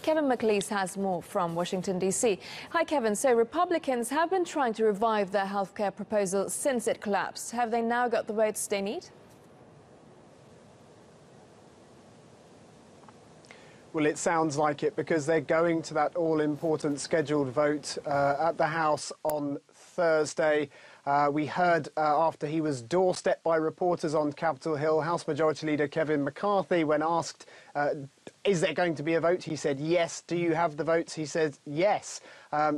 Kevin McLeese has more from Washington, D.C. Hi, Kevin. So Republicans have been trying to revive their healthcare proposal since it collapsed. Have they now got the votes they need? Well, it sounds like it, because they're going to that all-important scheduled vote at the House on Thursday. We heard after he was doorstepped by reporters on Capitol Hill, House Majority Leader Kevin McCarthy, when asked, is there going to be a vote? He said, yes. Do you have the votes? He said, yes.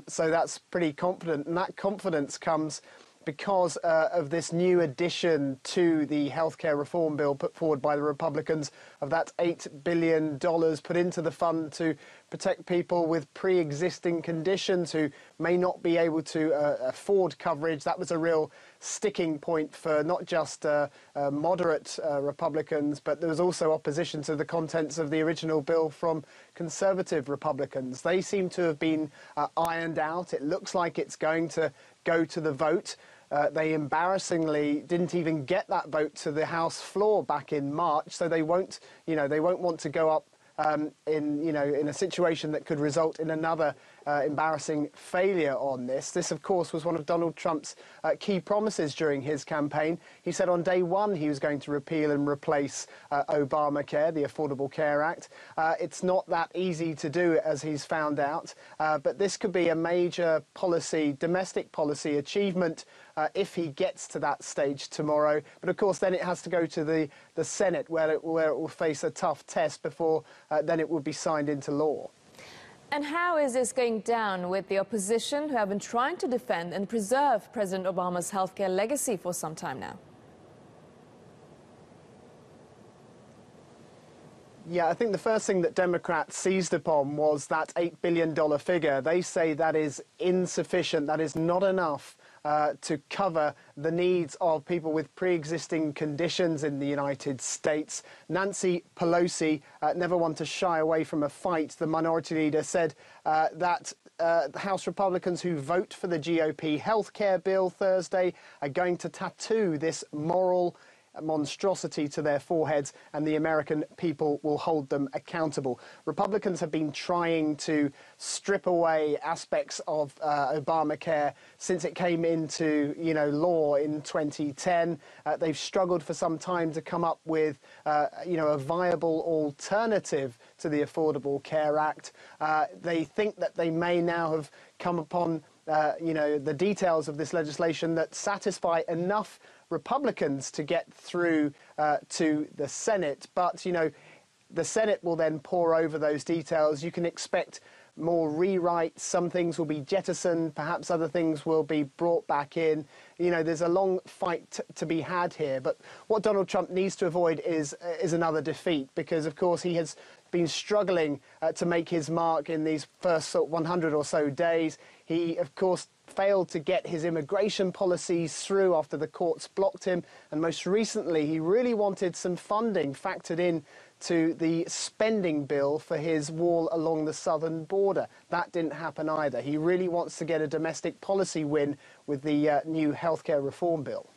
So that's pretty confident. And that confidence comes because of this new addition to the healthcare reform bill put forward by the Republicans, of that $8 billion put into the fund to protect people with pre-existing conditions who may not be able to afford coverage. That was a real sticking point for not just moderate Republicans, but there was also opposition to the contents of the original bill from conservative Republicans. They seem to have been ironed out. It looks like it's going to go to the vote. They embarrassingly didn't even get that vote to the House floor back in March, so they won't want to go up in a situation that could result in another embarrassing failure on this. This, of course, was one of Donald Trump's key promises during his campaign. He said on day one he was going to repeal and replace Obamacare, the Affordable Care Act. It's not that easy to do, as he's found out, but this could be a major domestic policy achievement if he gets to that stage tomorrow. But of course, then it has to go to the Senate, where it will face a tough test before then it will be signed into law. And how is this going down with the opposition, who have been trying to defend and preserve President Obama's healthcare legacy for some time now? Yeah, I think the first thing that Democrats seized upon was that $8 billion figure. They say that is insufficient, that is not enough to cover the needs of people with pre-existing conditions in the United States. Nancy Pelosi, never one to shy away from a fight, the minority leader, said that the House Republicans who vote for the GOP health care bill Thursday are going to tattoo this moral monstrosity to their foreheads, and the American people will hold them accountable. Republicans have been trying to strip away aspects of Obamacare since it came into law in 2010. They've struggled for some time to come up with a viable alternative to the Affordable Care Act. They think that they may now have come upon the details of this legislation that satisfy enough Republicans to get through to the Senate. But, the Senate will then pore over those details. You can expect more rewrites. Some things will be jettisoned. Perhaps other things will be brought back in. There's a long fight to be had here. But what Donald Trump needs to avoid is another defeat, because, of course, he has been struggling to make his mark in these first 100 or so days. He, of course, failed to get his immigration policies through after the courts blocked him. And most recently, he really wanted some funding factored in to the spending bill for his wall along the southern border. That didn't happen either. He really wants to get a domestic policy win with the new healthcare reform bill.